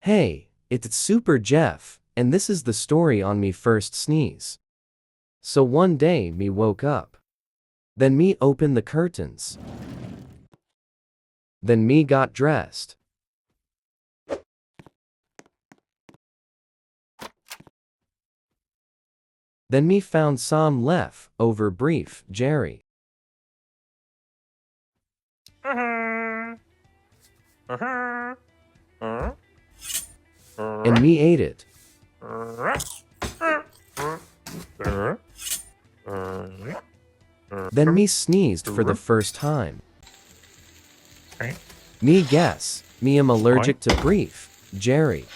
Hey, it's Super Jeff, and this is the story on me first sneeze. So one day me woke up. Then me opened the curtains. Then me got dressed. Then me found some left over brief Jerry. And me ate it. Then me sneezed for the first time. Me guess, me am allergic to brief Jerry.